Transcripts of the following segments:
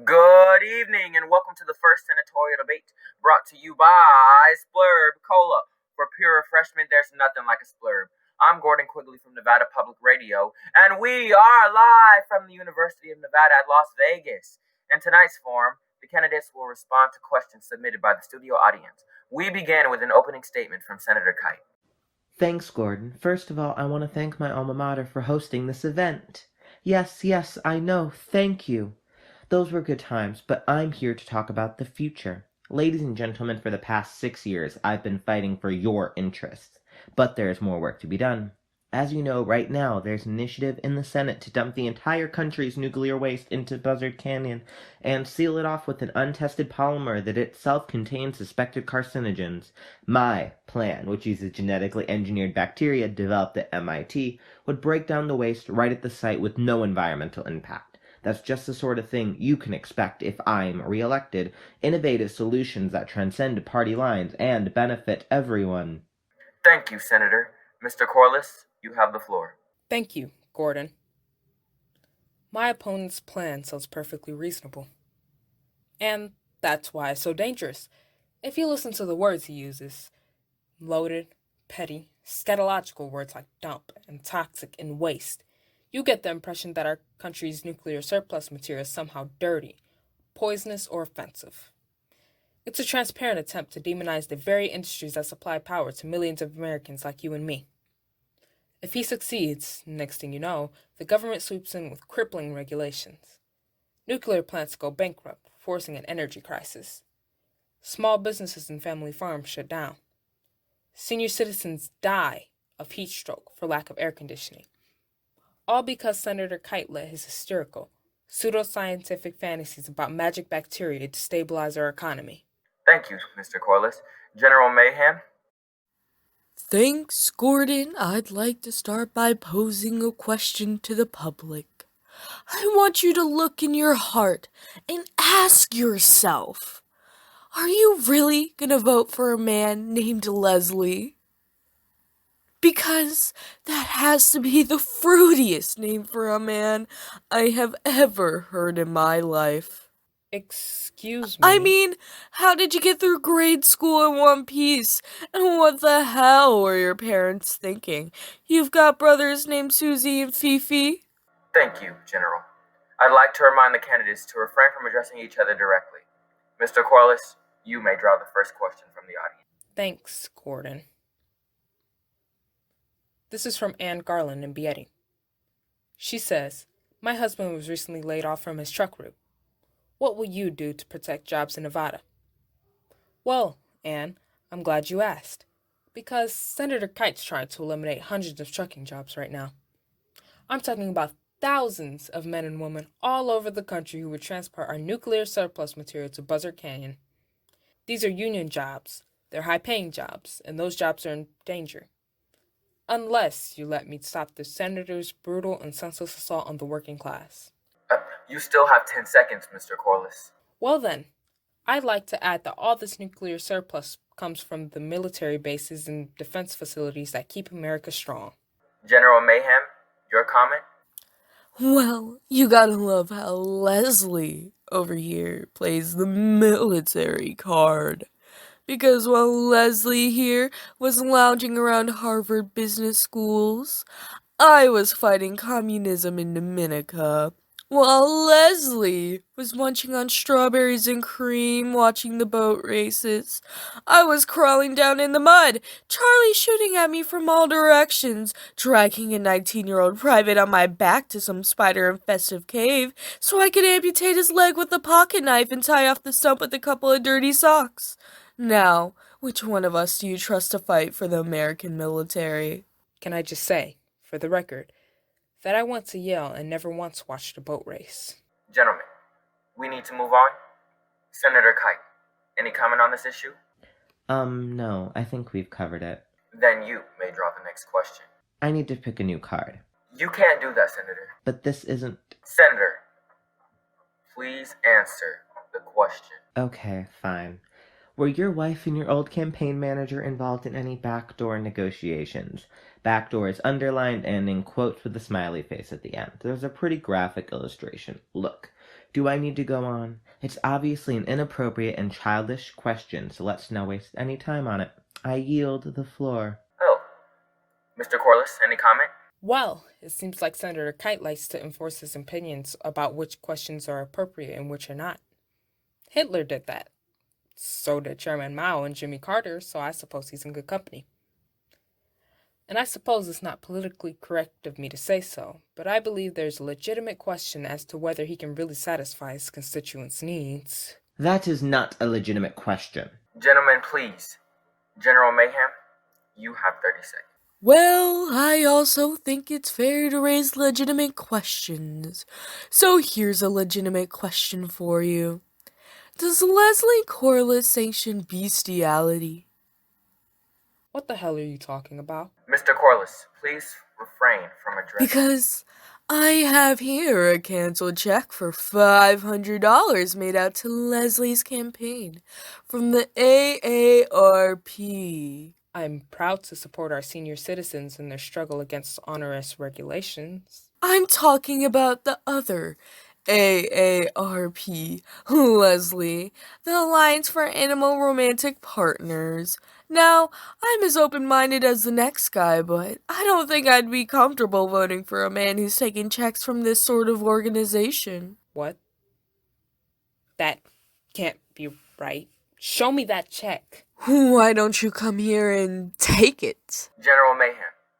Good evening and welcome to the first senatorial debate brought to you by Splurb Cola. For pure refreshment, there's nothing like a Splurb. I'm Gordon Quigley from Nevada Public Radio, and we are live from the University of Nevada at Las Vegas. In tonight's forum, the candidates will respond to questions submitted by the studio audience. We begin with an opening statement from Senator Kite. Thanks, Gordon. First of all, I want to thank my alma mater for hosting this event. Yes, I know. Thank you. Those were good times, but I'm here to talk about the future. Ladies and gentlemen, for the past 6 years, I've been fighting for your interests. But there's more work to be done. As you know, right now, there's an initiative in the Senate to dump the entire country's nuclear waste into Buzzard Canyon and seal it off with an untested polymer that itself contains suspected carcinogens. My plan, which uses genetically engineered bacteria developed at MIT, would break down the waste right at the site with no environmental impact. That's just the sort of thing you can expect if I'm re-elected. Innovative solutions that transcend party lines and benefit everyone. Thank you, Senator. Mr. Corliss, you have the floor. Thank you, Gordon. My opponent's plan sounds perfectly reasonable. And that's why it's so dangerous. If you listen to the words he uses, loaded, petty, scatological words like dump and toxic and waste, you get the impression that our country's nuclear surplus material is somehow dirty, poisonous, or offensive. It's a transparent attempt to demonize the very industries that supply power to millions of Americans like you and me. If he succeeds, next thing you know, the government swoops in with crippling regulations. Nuclear plants go bankrupt, forcing an energy crisis. Small businesses and family farms shut down. Senior citizens die of heat stroke for lack of air conditioning. All because Senator Kite let his hysterical, pseudoscientific fantasies about magic bacteria destabilize our economy. Thank you, Mr. Corliss. General Mayhem? Thanks, Gordon. I'd like to start by posing a question to the public. I want you to look in your heart and ask yourself, are you really gonna vote for a man named Leslie? Because that has to be the fruitiest name for a man I have ever heard in my life. Excuse me? I mean, how did you get through grade school in one piece? And what the hell were your parents thinking? You've got brothers named Susie and Fifi? Thank you, General. I'd like to remind the candidates to refrain from addressing each other directly. Mr. Corliss, you may draw the first question from the audience. Thanks, Gordon. This is from Ann Garland in Beatty. She says, my husband was recently laid off from his truck route. What will you do to protect jobs in Nevada? Well, Ann, I'm glad you asked. Because Senator Kite's trying to eliminate hundreds of trucking jobs right now. I'm talking about thousands of men and women all over the country who would transport our nuclear surplus material to Buzzard Canyon. These are union jobs. They're high-paying jobs, and those jobs are in danger. Unless you let me stop the senator's brutal and senseless assault on the working class. You still have 10 seconds, Mr. Corliss. Well then, I'd like to add that all this nuclear surplus comes from the military bases and defense facilities that keep America strong. General Mayhem, your comment? Well, you gotta love how Leslie over here plays the military card. Because while Leslie here was lounging around Harvard Business Schools, I was fighting communism in Dominica. While Leslie was munching on strawberries and cream watching the boat races, I was crawling down in the mud, Charlie shooting at me from all directions, dragging a 19-year-old private on my back to some spider-infested cave so I could amputate his leg with a pocket knife and tie off the stump with a couple of dirty socks. Now, which one of us do you trust to fight for the American military? Can I just say, for the record, that I want to yell and never once watched a boat race. Gentlemen, we need to move on. Senator Kite, any comment on this issue? No, I think we've covered it. Then you may draw the next question. I need to pick a new card. You can't do that, Senator. But this isn't... Senator, please answer the question. Okay, fine. Were your wife and your old campaign manager involved in any backdoor negotiations? Backdoor is underlined and in quotes with a smiley face at the end. There's a pretty graphic illustration. Look, Do I need to go on? It's obviously an inappropriate and childish question, so let's not waste any time on it. I yield the floor. Oh, Mr. Corliss, any comment? Well, it seems like Senator Kite likes to enforce his opinions about which questions are appropriate and which are not. Hitler did that. So did Chairman Mao and Jimmy Carter, so I suppose he's in good company. And I suppose it's not politically correct of me to say so, but I believe there's a legitimate question as to whether he can really satisfy his constituents' needs. That is not a legitimate question. Gentlemen, please. General Mayhem, you have 30 seconds. Well, I also think it's fair to raise legitimate questions. So here's a legitimate question for you. Does Leslie Corliss sanction bestiality? What the hell are you talking about? Mr. Corliss, please refrain from addressing... Because I have here a canceled check for $500 made out to Leslie's campaign from the AARP. I'm proud to support our senior citizens in their struggle against onerous regulations. I'm talking about the other AARP, Leslie, the Alliance for Animal Romantic Partners. Now, I'm as open-minded as the next guy, but I don't think I'd be comfortable voting for a man who's taking checks from this sort of organization. What? That can't be right. Show me that check. Why don't you come here and take it? General Mayhem,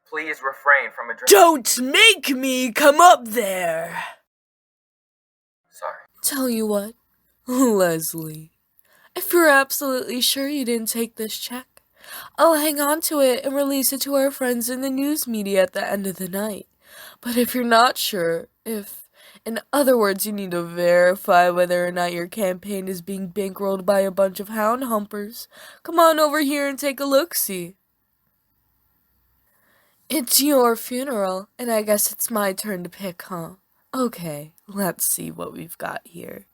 please refrain from addressing... Don't make me come up there! Sorry. Tell you what, Leslie, if you're absolutely sure you didn't take this check, I'll hang on to it and release it to our friends in the news media at the end of the night. But if you're not sure, in other words, you need to verify whether or not your campaign is being bankrolled by a bunch of hound humpers, come on over here and take a look-see. It's your funeral, and I guess it's my turn to pick, huh? Okay, let's see what we've got here.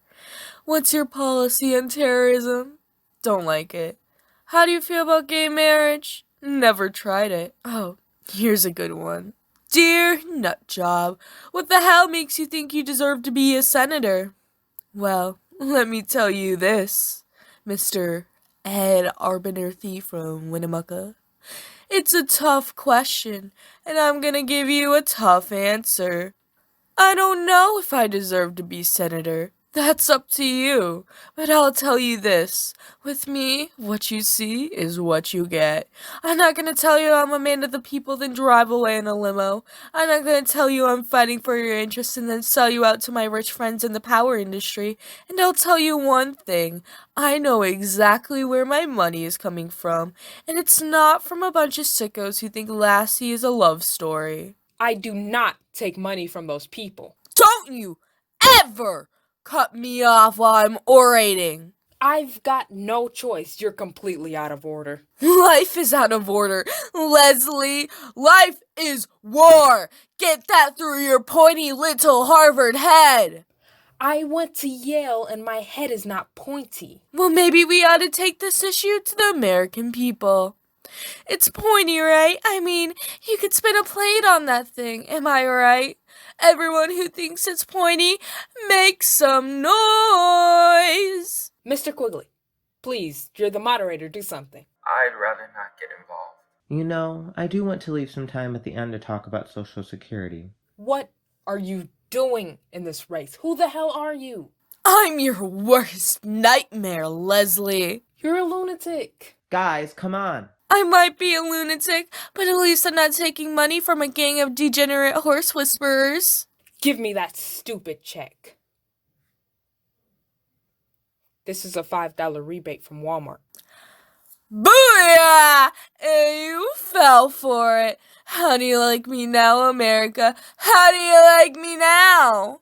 What's your policy on terrorism? Don't like it. How do you feel about gay marriage? Never tried it. Oh, here's a good one. Dear Nutjob, what the hell makes you think you deserve to be a senator? Well, let me tell you this, Mr. Ed Arbither from Winnemucca. It's a tough question, and I'm gonna give you a tough answer. I don't know if I deserve to be senator. That's up to you. But I'll tell you this. With me, what you see is what you get. I'm not going to tell you I'm a man of the people then drive away in a limo. I'm not going to tell you I'm fighting for your interests and then sell you out to my rich friends in the power industry. And I'll tell you one thing. I know exactly where my money is coming from. And it's not from a bunch of sickos who think Lassie is a love story. I do not take money from those people. Don't you ever cut me off while I'm orating. I've got no choice. You're completely out of order. Life is out of order, Leslie. Life is war. Get that through your pointy little Harvard head. I went to Yale and my head is not pointy. Well, maybe we ought to take this issue to the American people. It's pointy, right? I mean, you could spin a plate on that thing, am I right? Everyone who thinks it's pointy, make some noise! Mr. Quigley, please, you're the moderator, do something. I'd rather not get involved. You know, I do want to leave some time at the end to talk about Social Security. What are you doing in this race? Who the hell are you? I'm your worst nightmare, Leslie. You're a lunatic. Guys, come on. I might be a lunatic, but at least I'm not taking money from a gang of degenerate horse whisperers. Give me that stupid check. This is a $5 rebate from Walmart. Booyah! You fell for it. How do you like me now, America? How do you like me now?